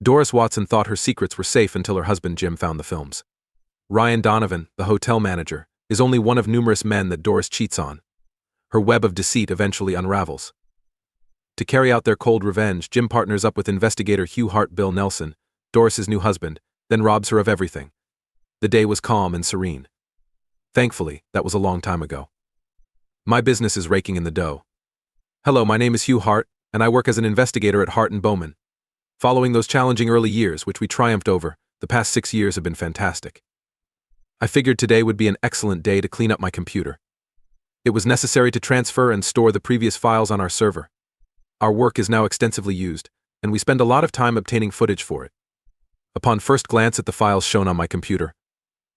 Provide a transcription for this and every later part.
Doris Watson thought her secrets were safe until her husband Jim found the films. Ryan Donovan, the hotel manager, is only one of numerous men that Doris cheats on. Her web of deceit eventually unravels. To carry out their cold revenge, Jim partners up with investigator Hugh Hart Bill Nelson, Doris's new husband, then robs her of everything. The day was calm and serene. Thankfully, that was a long time ago. My business is raking in the dough. Hello, my name is Hugh Hart, and I work as an investigator at Hart & Bowman. Following those challenging early years, which we triumphed over, the past 6 years have been fantastic. I figured today would be an excellent day to clean up my computer. It was necessary to transfer and store the previous files on our server. Our work is now extensively used, and we spend a lot of time obtaining footage for it. Upon first glance at the files shown on my computer,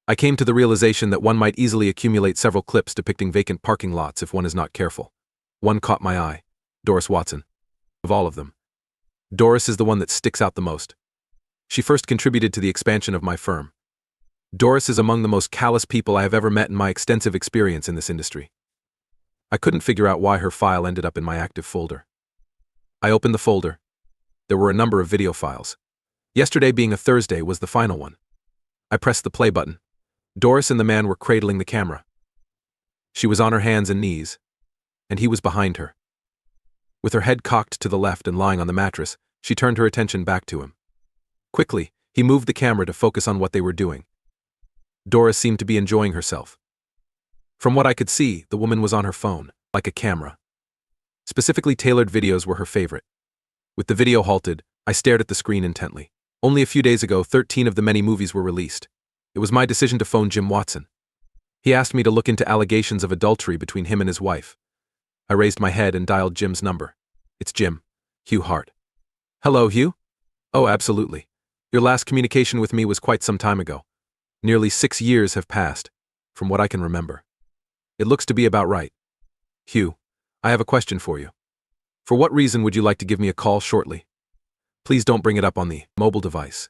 I came to the realization that one might easily accumulate several clips depicting vacant parking lots if one is not careful. One caught my eye: Doris Watson. Of all of them, Doris is the one that sticks out the most. She first contributed to the expansion of my firm. Doris is among the most callous people I have ever met in my extensive experience in this industry. I couldn't figure out why her file ended up in my active folder. I opened the folder. There were a number of video files. Yesterday, being a Thursday, was the final one. I pressed the play button. Doris and the man were cradling the camera. She was on her hands and knees, and he was behind her. With her head cocked to the left and lying on the mattress, she turned her attention back to him. Quickly, he moved the camera to focus on what they were doing. Doris seemed to be enjoying herself. From what I could see, the woman was on her phone, like a camera. Specifically tailored videos were her favorite. With the video halted, I stared at the screen intently. Only a few days ago, 13 of the many movies were released. It was my decision to phone Jim Watson. He asked me to look into allegations of adultery between him and his wife. I raised my head and dialed Jim's number. It's Jim. Hugh Hart. Hello, Hugh? Oh, absolutely. Your last communication with me was quite some time ago. Nearly 6 years have passed, from what I can remember. It looks to be about right. Hugh, I have a question for you. For what reason would you like to give me a call shortly? Please don't bring it up on the mobile device.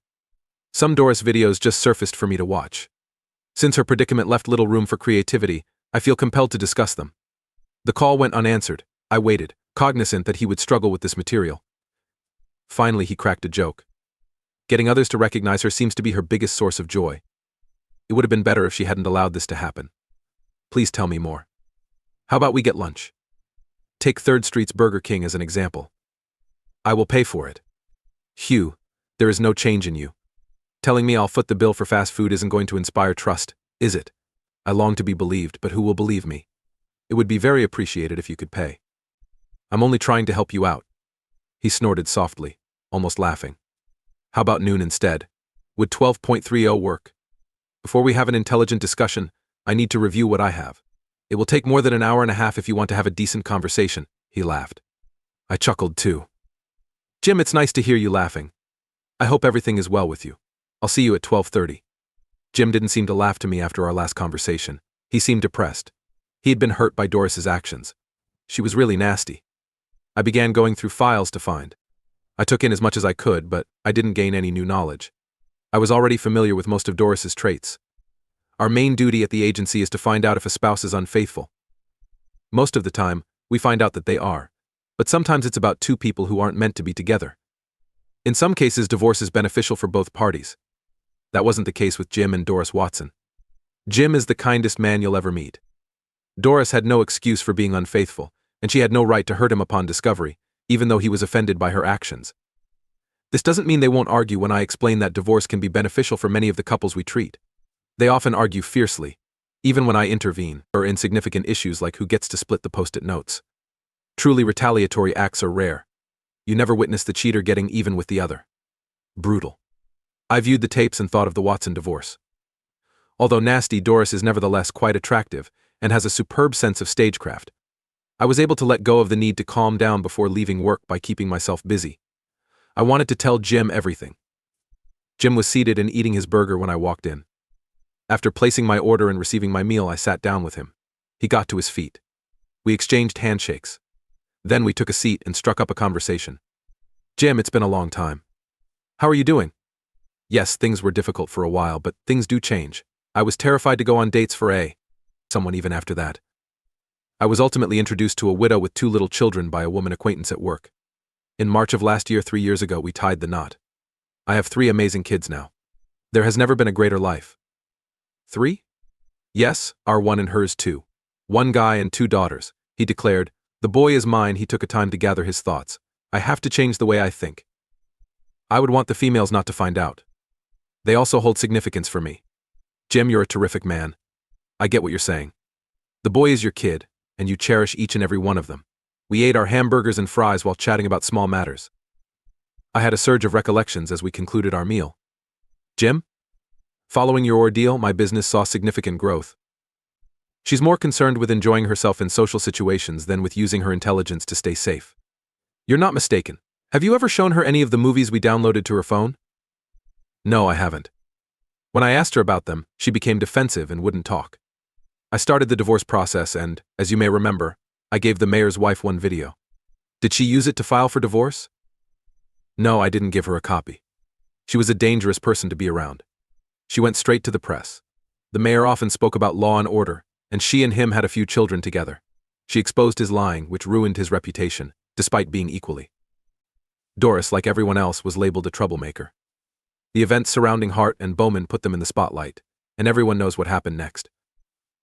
Some Doris videos just surfaced for me to watch. Since her predicament left little room for creativity, I feel compelled to discuss them. The call went unanswered. I waited, cognizant that he would struggle with this material. Finally, he cracked a joke. Getting others to recognize her seems to be her biggest source of joy. It would have been better if she hadn't allowed this to happen. Please tell me more. How about we get lunch? Take 3rd Street's Burger King as an example. I will pay for it. Hugh, there is no change in you. Telling me I'll foot the bill for fast food isn't going to inspire trust, is it? I long to be believed, but who will believe me? It would be very appreciated if you could pay. I'm only trying to help you out. He snorted softly, almost laughing. How about noon instead? Would 12.30 work? Before we have an intelligent discussion, I need to review what I have. It will take more than an hour and a half if you want to have a decent conversation, he laughed. I chuckled too. Jim, it's nice to hear you laughing. I hope everything is well with you. I'll see you at 12:30. Jim didn't seem to laugh to me after our last conversation. He seemed depressed. He had been hurt by Doris's actions. She was really nasty. I began going through files to find. I took in as much as I could, but I didn't gain any new knowledge. I was already familiar with most of Doris's traits. Our main duty at the agency is to find out if a spouse is unfaithful. Most of the time, we find out that they are, but sometimes it's about two people who aren't meant to be together. In some cases, divorce is beneficial for both parties. That wasn't the case with Jim and Doris Watson. Jim is the kindest man you'll ever meet. Doris had no excuse for being unfaithful, and she had no right to hurt him upon discovery, even though he was offended by her actions. This doesn't mean they won't argue when I explain that divorce can be beneficial for many of the couples we treat. They often argue fiercely, even when I intervene, or in significant issues like who gets to split the post-it notes. Truly retaliatory acts are rare. You never witness the cheater getting even with the other. Brutal. I viewed the tapes and thought of the Watson divorce. Although nasty, Doris is nevertheless quite attractive and has a superb sense of stagecraft. I was able to let go of the need to calm down before leaving work by keeping myself busy. I wanted to tell Jim everything. Jim was seated and eating his burger when I walked in. After placing my order and receiving my meal, I sat down with him. He got to his feet. We exchanged handshakes. Then we took a seat and struck up a conversation. Jim, it's been a long time. How are you doing? Yes, things were difficult for a while, but things do change. I was terrified to go on dates for someone even after that. I was ultimately introduced to a widow with 2 little children by a woman acquaintance at work. In March of last year, 3 years ago, we tied the knot. I have 3 amazing kids now. There has never been a greater life. 3? Yes, our one and hers too. 1 guy and 2 daughters, he declared. The boy is mine. He took a time to gather his thoughts. I have to change the way I think. I would want the females not to find out. They also hold significance for me. Jim, you're a terrific man. I get what you're saying. The boy is your kid, and you cherish each and every one of them. We ate our hamburgers and fries while chatting about small matters. I had a surge of recollections as we concluded our meal. Jim? Following your ordeal, my business saw significant growth. She's more concerned with enjoying herself in social situations than with using her intelligence to stay safe. You're not mistaken. Have you ever shown her any of the movies we downloaded to her phone? No, I haven't. When I asked her about them, she became defensive and wouldn't talk. I started the divorce process and, as you may remember, I gave the mayor's wife 1 video. Did she use it to file for divorce? No, I didn't give her a copy. She was a dangerous person to be around. She went straight to the press. The mayor often spoke about law and order, and she and him had a few children together. She exposed his lying, which ruined his reputation, despite being equally. Doris, like everyone else, was labeled a troublemaker. The events surrounding Hart and Bowman put them in the spotlight, and everyone knows what happened next.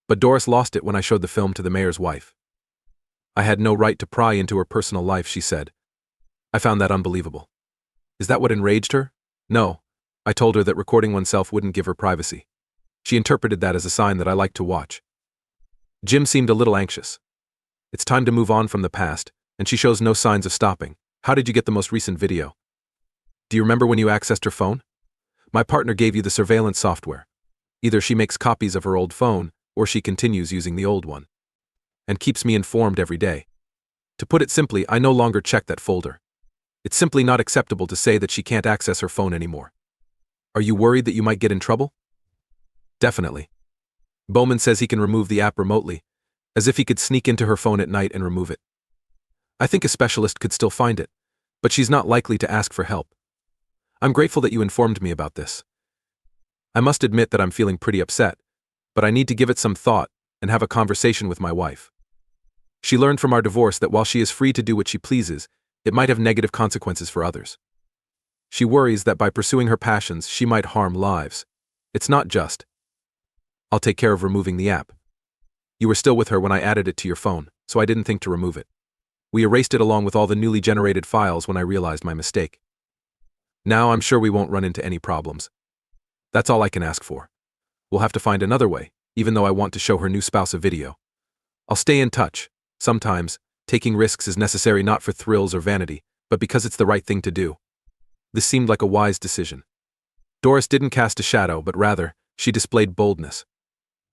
But Doris lost it when I showed the film to the mayor's wife. I had no right to pry into her personal life, she said. I found that unbelievable. Is that what enraged her? No. I told her that recording oneself wouldn't give her privacy. She interpreted that as a sign that I liked to watch. Jim seemed a little anxious. It's time to move on from the past, and she shows no signs of stopping. How did you get the most recent video? Do you remember when you accessed her phone? My partner gave you the surveillance software. Either she makes copies of her old phone, or she continues using the old one. And keeps me informed every day. To put it simply, I no longer check that folder. It's simply not acceptable to say that she can't access her phone anymore. Are you worried that you might get in trouble? Definitely. Bowman says he can remove the app remotely, as if he could sneak into her phone at night and remove it. I think a specialist could still find it, but she's not likely to ask for help. I'm grateful that you informed me about this. I must admit that I'm feeling pretty upset, but I need to give it some thought and have a conversation with my wife. She learned from our divorce that while she is free to do what she pleases, it might have negative consequences for others. She worries that by pursuing her passions, she might harm lives. It's not just. I'll take care of removing the app. You were still with her when I added it to your phone, so I didn't think to remove it. We erased it along with all the newly generated files when I realized my mistake. Now I'm sure we won't run into any problems. That's all I can ask for. We'll have to find another way, even though I want to show her new spouse a video. I'll stay in touch. Sometimes, taking risks is necessary not for thrills or vanity, but because it's the right thing to do. This seemed like a wise decision. Doris didn't cast a shadow, but rather, she displayed boldness.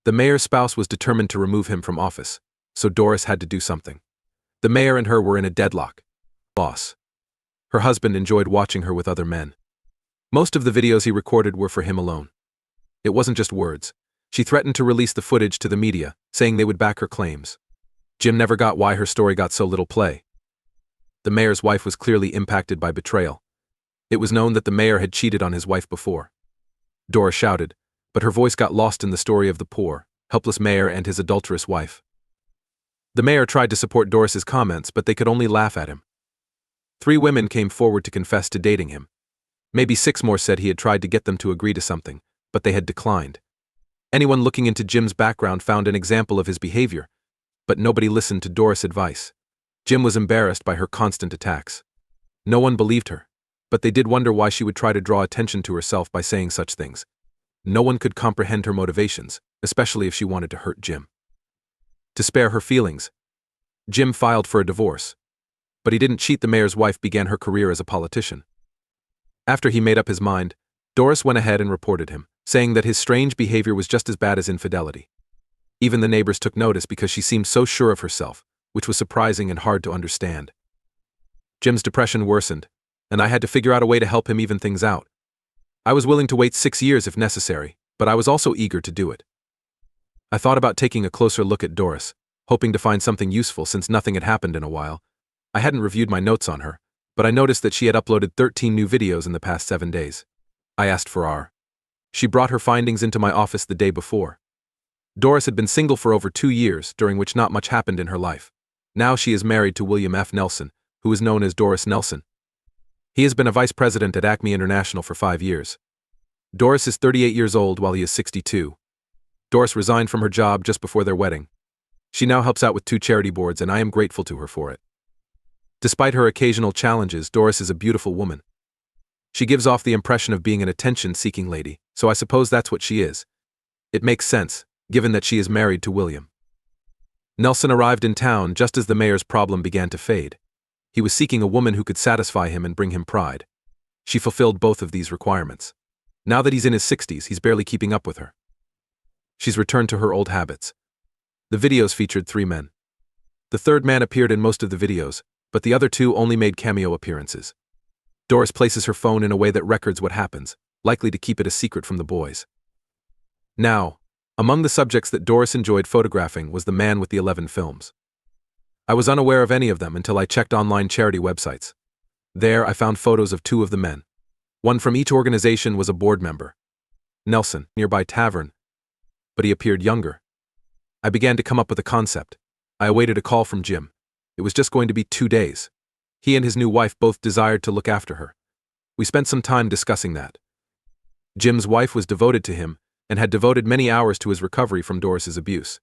The mayor's spouse was determined to remove him from office, so Doris had to do something. The mayor and her were in a deadlock. Loss. Her husband enjoyed watching her with other men. Most of the videos he recorded were for him alone. It wasn't just words. She threatened to release the footage to the media, saying they would back her claims. Jim never got why her story got so little play. The mayor's wife was clearly impacted by betrayal. It was known that the mayor had cheated on his wife before. Doris shouted, but her voice got lost in the story of the poor, helpless mayor and his adulterous wife. The mayor tried to support Doris's comments, but they could only laugh at him. 3 women came forward to confess to dating him. Maybe 6 more said he had tried to get them to agree to something, but they had declined. Anyone looking into Jim's background found an example of his behavior, but nobody listened to Doris' advice. Jim was embarrassed by her constant attacks. No one believed her, but they did wonder why she would try to draw attention to herself by saying such things. No one could comprehend her motivations, especially if she wanted to hurt Jim. To spare her feelings, Jim filed for a divorce. But he didn't cheat. The mayor's wife began her career as a politician. After he made up his mind, Doris went ahead and reported him, saying that his strange behavior was just as bad as infidelity. Even the neighbors took notice because she seemed so sure of herself, which was surprising and hard to understand. Jim's depression worsened, and I had to figure out a way to help him even things out. I was willing to wait 6 years if necessary, but I was also eager to do it. I thought about taking a closer look at Doris, hoping to find something useful since nothing had happened in a while. I hadn't reviewed my notes on her, but I noticed that she had uploaded 13 new videos in the past 7 days. I asked for R. She brought her findings into my office the day before. Doris had been single for over 2 years, during which not much happened in her life. Now she is married to William F. Nelson, who is known as Doris Nelson. He has been a vice president at Acme International for 5 years. Doris is 38 years old while he is 62. Doris resigned from her job just before their wedding. She now helps out with 2 charity boards, and I am grateful to her for it. Despite her occasional challenges, Doris is a beautiful woman. She gives off the impression of being an attention-seeking lady, so I suppose that's what she is. It makes sense, given that she is married to William. Nelson arrived in town just as the mayor's problem began to fade. He was seeking a woman who could satisfy him and bring him pride. She fulfilled both of these requirements. Now that he's in his 60s, he's barely keeping up with her. She's returned to her old habits. The videos featured 3 men. The third man appeared in most of the videos, but the other 2 only made cameo appearances. Doris places her phone in a way that records what happens, likely to keep it a secret from the boys. Now, among the subjects that Doris enjoyed photographing was the man with the 11 films. I was unaware of any of them until I checked online charity websites. There, I found photos of 2 of the men. One from each organization was a board member. Nelson, nearby tavern, but he appeared younger. I began to come up with a concept. I awaited a call from Jim. It was just going to be 2 days. He and his new wife both desired to look after her. We spent some time discussing that. Jim's wife was devoted to him and had devoted many hours to his recovery from Doris's abuse.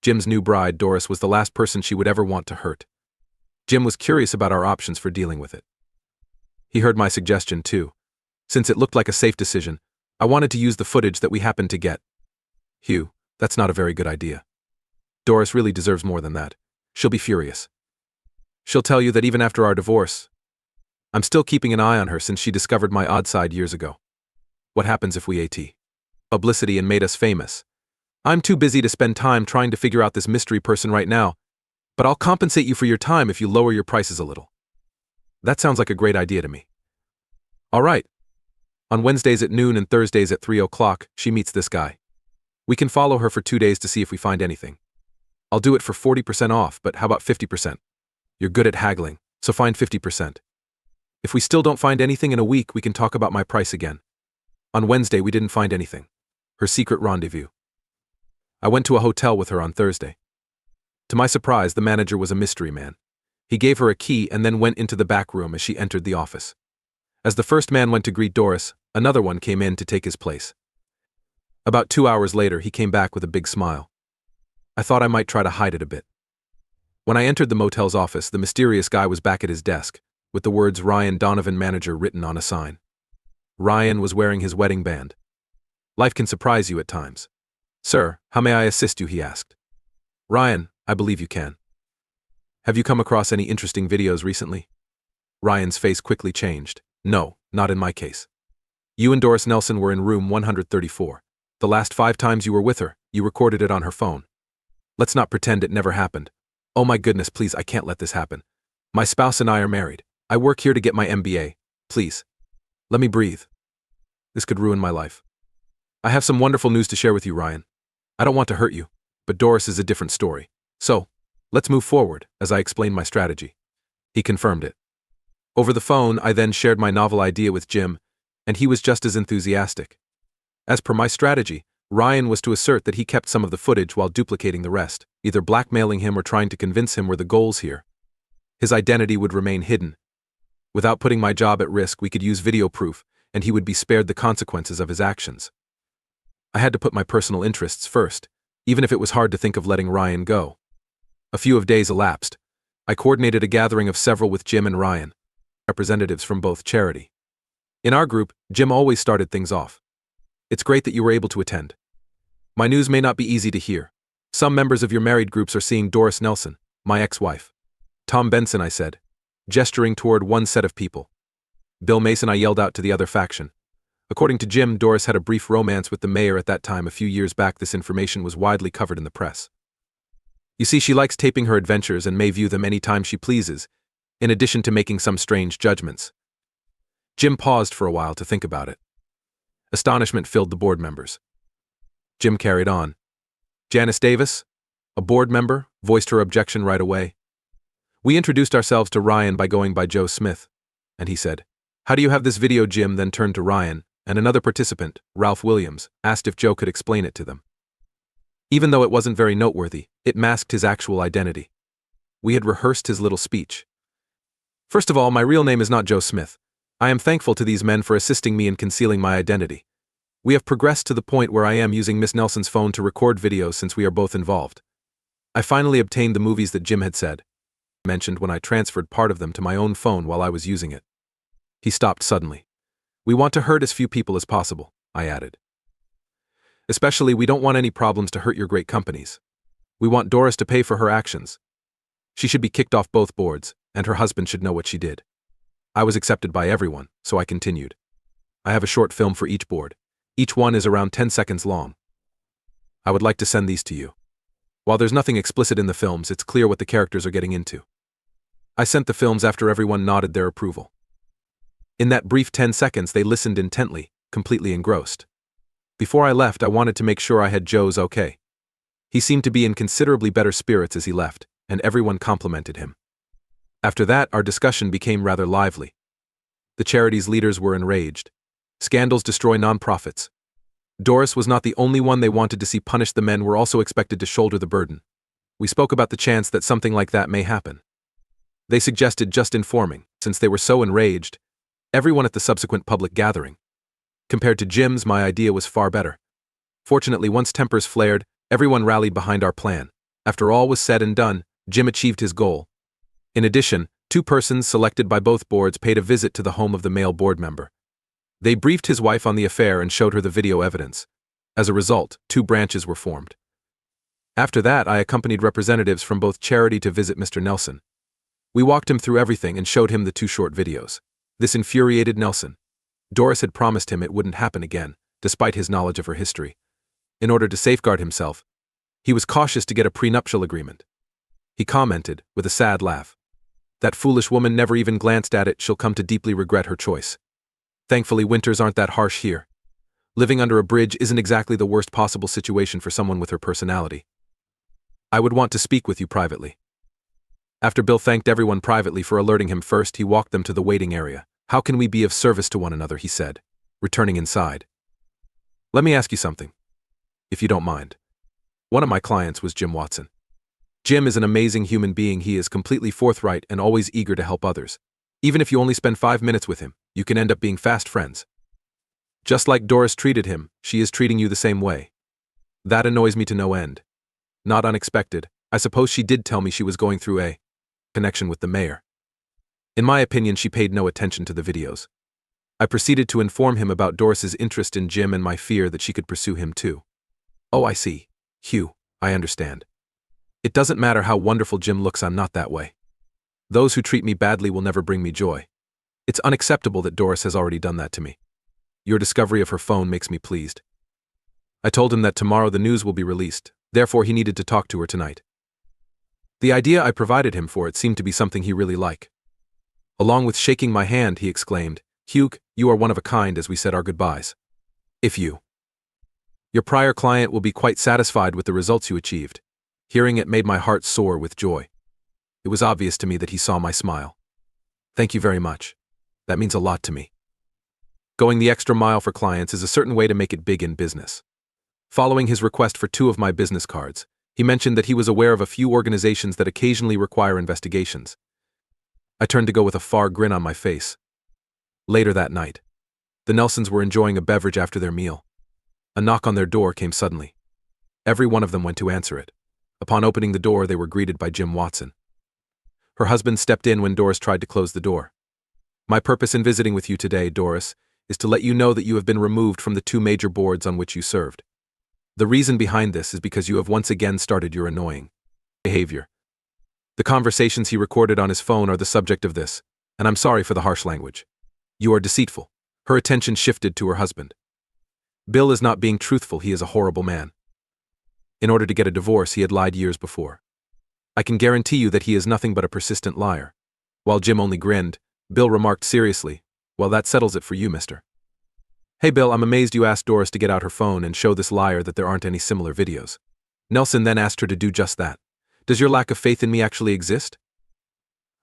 Jim's new bride, Doris, was the last person she would ever want to hurt. Jim was curious about our options for dealing with it. He heard my suggestion too. Since it looked like a safe decision, I wanted to use the footage that we happened to get. Hugh, that's not a very good idea. Doris really deserves more than that. She'll be furious. She'll tell you that even after our divorce, I'm still keeping an eye on her since she discovered my odd side years ago. What happens if we AITA publicity and made us famous? I'm too busy to spend time trying to figure out this mystery person right now, but I'll compensate you for your time if you lower your prices a little. That sounds like a great idea to me. All right. On Wednesdays at noon and Thursdays at 3 o'clock, she meets this guy. We can follow her for 2 days to see if we find anything. I'll do it for 40% off, but how about 50%? You're good at haggling, so find 50%. If we still don't find anything in a week, we can talk about my price again. On Wednesday, we didn't find anything. Her secret rendezvous. I went to a hotel with her on Thursday. To my surprise, the manager was a mystery man. He gave her a key and then went into the back room as she entered the office. As the first man went to greet Doris, another one came in to take his place. About 2 hours later, he came back with a big smile. I thought I might try to hide it a bit. When I entered the motel's office, the mysterious guy was back at his desk, with the words Ryan Donovan Manager written on a sign. Ryan was wearing his wedding band. Life can surprise you at times. Sir, how may I assist you? He asked. Ryan, I believe you can. Have you come across any interesting videos recently? Ryan's face quickly changed. No, not in my case. You and Doris Nelson were in room 134. The last 5 times you were with her, you recorded it on her phone. Let's not pretend it never happened. Oh my goodness, please, I can't let this happen. My spouse and I are married. I work here to get my MBA. Please. Let me breathe. This could ruin my life. I have some wonderful news to share with you, Ryan. I don't want to hurt you, but Doris is a different story. So, let's move forward, as I explained my strategy. He confirmed it. Over the phone, I then shared my novel idea with Jim, and he was just as enthusiastic. As per my strategy, Ryan was to assert that he kept some of the footage while duplicating the rest, either blackmailing him or trying to convince him were the goals here. His identity would remain hidden. Without putting my job at risk, we could use video proof, and he would be spared the consequences of his actions. I had to put my personal interests first, even if it was hard to think of letting Ryan go. A few days elapsed. I coordinated a gathering of several with Jim and Ryan, representatives from both charity. In our group, Jim always started things off. It's great that you were able to attend. My news may not be easy to hear. Some members of your married groups are seeing Doris Nelson, my ex-wife. Tom Benson, I said, gesturing toward one set of people. Bill Mason, I yelled out to the other faction. According to Jim, Doris had a brief romance with the mayor at that time. A few years back, this information was widely covered in the press. You see, she likes taping her adventures and may view them any time she pleases, in addition to making some strange judgments. Jim paused for a while to think about it. Astonishment filled the board members. Jim carried on. Janice Davis, a board member, voiced her objection right away. We introduced ourselves to Ryan by going by Joe Smith, and he said, "How do you have this video?" Jim then turned to Ryan, and another participant, Ralph Williams, asked if Joe could explain it to them. Even though it wasn't very noteworthy, it masked his actual identity. We had rehearsed his little speech. First of all, my real name is not Joe Smith. I am thankful to these men for assisting me in concealing my identity. We have progressed to the point where I am using Miss Nelson's phone to record videos since we are both involved. I finally obtained the movies that Jim had mentioned when I transferred part of them to my own phone while I was using it. He stopped suddenly. We want to hurt as few people as possible, I added. Especially, we don't want any problems to hurt your great companies. We want Doris to pay for her actions. She should be kicked off both boards, and her husband should know what she did. I was accepted by everyone, so I continued. I have a short film for each board. Each one is around 10 seconds long. I would like to send these to you. While there's nothing explicit in the films, it's clear what the characters are getting into. I sent the films after everyone nodded their approval. In that brief 10 seconds, they listened intently, completely engrossed. Before I left, I wanted to make sure I had Joe's okay. He seemed to be in considerably better spirits as he left, and everyone complimented him. After that, our discussion became rather lively. The charity's leaders were enraged. Scandals destroy nonprofits. Doris was not the only one they wanted to see punished. The men were also expected to shoulder the burden. We spoke about the chance that something like that may happen. They suggested just informing, since they were so enraged, everyone at the subsequent public gathering. Compared to Jim's, my idea was far better. Fortunately, once tempers flared, everyone rallied behind our plan. After all was said and done, Jim achieved his goal. In addition, 2 persons selected by both boards paid a visit to the home of the male board member. They briefed his wife on the affair and showed her the video evidence. As a result, 2 branches were formed. After that, I accompanied representatives from both charity to visit Mr. Nelson. We walked him through everything and showed him the 2 short videos. This infuriated Nelson. Doris had promised him it wouldn't happen again, despite his knowledge of her history. In order to safeguard himself, he was cautious to get a prenuptial agreement. He commented, with a sad laugh, "That foolish woman never even glanced at it. She'll come to deeply regret her choice." Thankfully, winters aren't that harsh here. Living under a bridge isn't exactly the worst possible situation for someone with her personality. I would want to speak with you privately. After Bill thanked everyone privately for alerting him first, he walked them to the waiting area. How can we be of service to one another, he said, returning inside. Let me ask you something, if you don't mind. One of my clients was Jim Watson. Jim is an amazing human being. He is completely forthright and always eager to help others. Even if you only spend 5 minutes with him, you can end up being fast friends. Just like Doris treated him, she is treating you the same way. That annoys me to no end. Not unexpected, I suppose she did tell me she was going through a connection with the mayor. In my opinion, she paid no attention to the videos. I proceeded to inform him about Doris's interest in Jim and my fear that she could pursue him too. Oh, I see. Hugh, I understand. It doesn't matter how wonderful Jim looks, I'm not that way. Those who treat me badly will never bring me joy. It's unacceptable that Doris has already done that to me. Your discovery of her phone makes me pleased. I told him that tomorrow the news will be released, therefore he needed to talk to her tonight. The idea I provided him for it seemed to be something he really liked. Along with shaking my hand, he exclaimed, "Hugh, you are one of a kind," as we said our goodbyes. Your prior client will be quite satisfied with the results you achieved. Hearing it made my heart soar with joy. It was obvious to me that he saw my smile. Thank you very much. That means a lot to me. Going the extra mile for clients is a certain way to make it big in business. Following his request for 2 of my business cards, he mentioned that he was aware of a few organizations that occasionally require investigations. I turned to go with a far grin on my face. Later that night, the Nelsons were enjoying a beverage after their meal. A knock on their door came suddenly. Every one of them went to answer it. Upon opening the door, they were greeted by Jim Watson. Her husband stepped in when Doris tried to close the door. My purpose in visiting with you today, Doris, is to let you know that you have been removed from the 2 major boards on which you served. The reason behind this is because you have once again started your annoying behavior. The conversations he recorded on his phone are the subject of this, and I'm sorry for the harsh language. You are deceitful. Her attention shifted to her husband. Bill is not being truthful. He is a horrible man. In order to get a divorce, he had lied years before. I can guarantee you that he is nothing but a persistent liar. While Jim only grinned, Bill remarked seriously, "Well, that settles it for you, mister." Hey Bill, I'm amazed you asked Doris to get out her phone and show this liar that there aren't any similar videos. Nelson then asked her to do just that. Does your lack of faith in me actually exist?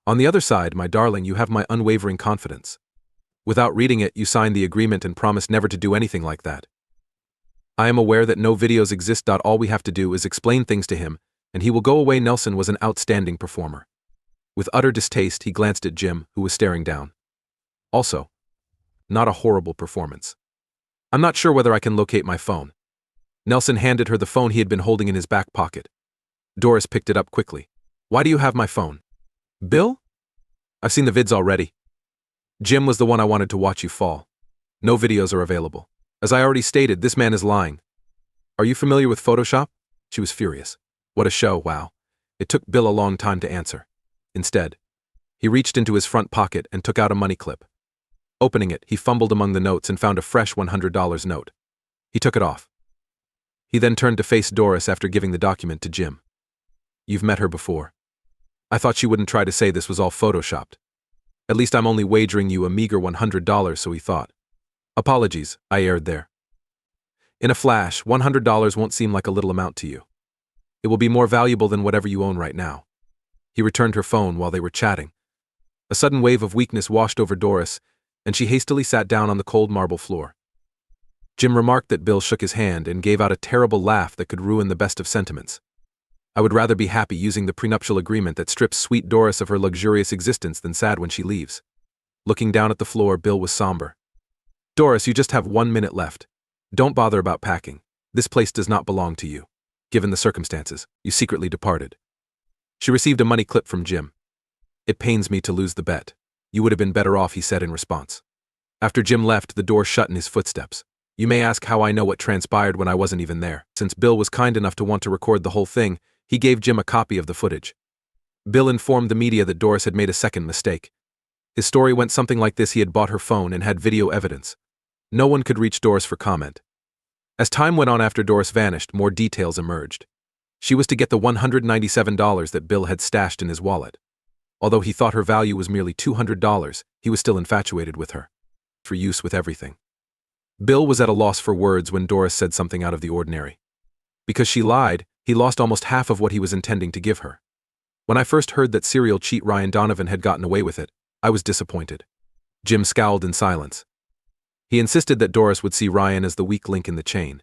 On the other side, my darling, you have my unwavering confidence. Without reading it, you signed the agreement and promised never to do anything like that. I am aware that no videos exist. All we have to do is explain things to him, and he will go away. Nelson was an outstanding performer. With utter distaste, he glanced at Jim, who was staring down. Also, not a horrible performance. I'm not sure whether I can locate my phone. Nelson handed her the phone he had been holding in his back pocket. Doris picked it up quickly. Why do you have my phone? Bill? I've seen the vids already. Jim was the one I wanted to watch you fall. No videos are available. As I already stated, this man is lying. Are you familiar with Photoshop? She was furious. What a show, wow. It took Bill a long time to answer. Instead, he reached into his front pocket and took out a money clip. Opening it, he fumbled among the notes and found a fresh $100 note. He took it off. He then turned to face Doris after giving the document to Jim. You've met her before. I thought she wouldn't try to say this was all photoshopped. At least I'm only wagering you a meager $100, so he thought. Apologies, I erred there. In a flash, $100 won't seem like a little amount to you. It will be more valuable than whatever you own right now. He returned her phone while they were chatting. A sudden wave of weakness washed over Doris, and she hastily sat down on the cold marble floor. Jim remarked that Bill shook his hand and gave out a terrible laugh that could ruin the best of sentiments. I would rather be happy using the prenuptial agreement that strips sweet Doris of her luxurious existence than sad when she leaves. Looking down at the floor, Bill was somber. Doris, you just have 1 minute left. Don't bother about packing. This place does not belong to you. Given the circumstances, you secretly departed. She received a money clip from Jim. It pains me to lose the bet. You would have been better off, he said in response. After Jim left, the door shut in his footsteps. You may ask how I know what transpired when I wasn't even there. Since Bill was kind enough to want to record the whole thing, he gave Jim a copy of the footage. Bill informed the media that Doris had made a second mistake. His story went something like this: he had bought her phone and had video evidence. No one could reach Doris for comment. As time went on after Doris vanished, more details emerged. She was to get the $197 that Bill had stashed in his wallet. Although he thought her value was merely $200, he was still infatuated with her. For use with everything. Bill was at a loss for words when Doris said something out of the ordinary. Because she lied, he lost almost half of what he was intending to give her. When I first heard that serial cheat Ryan Donovan had gotten away with it, I was disappointed. Jim scowled in silence. He insisted that Doris would see Ryan as the weak link in the chain.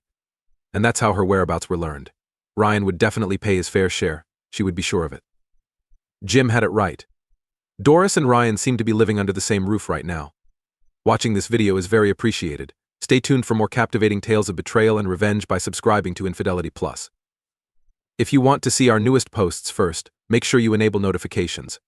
And that's how her whereabouts were learned. Ryan would definitely pay his fair share, she would be sure of it. Jim had it right. Doris and Ryan seem to be living under the same roof right now. Watching this video is very appreciated. Stay tuned for more captivating tales of betrayal and revenge by subscribing to Infidelity Plus. If you want to see our newest posts first, make sure you enable notifications.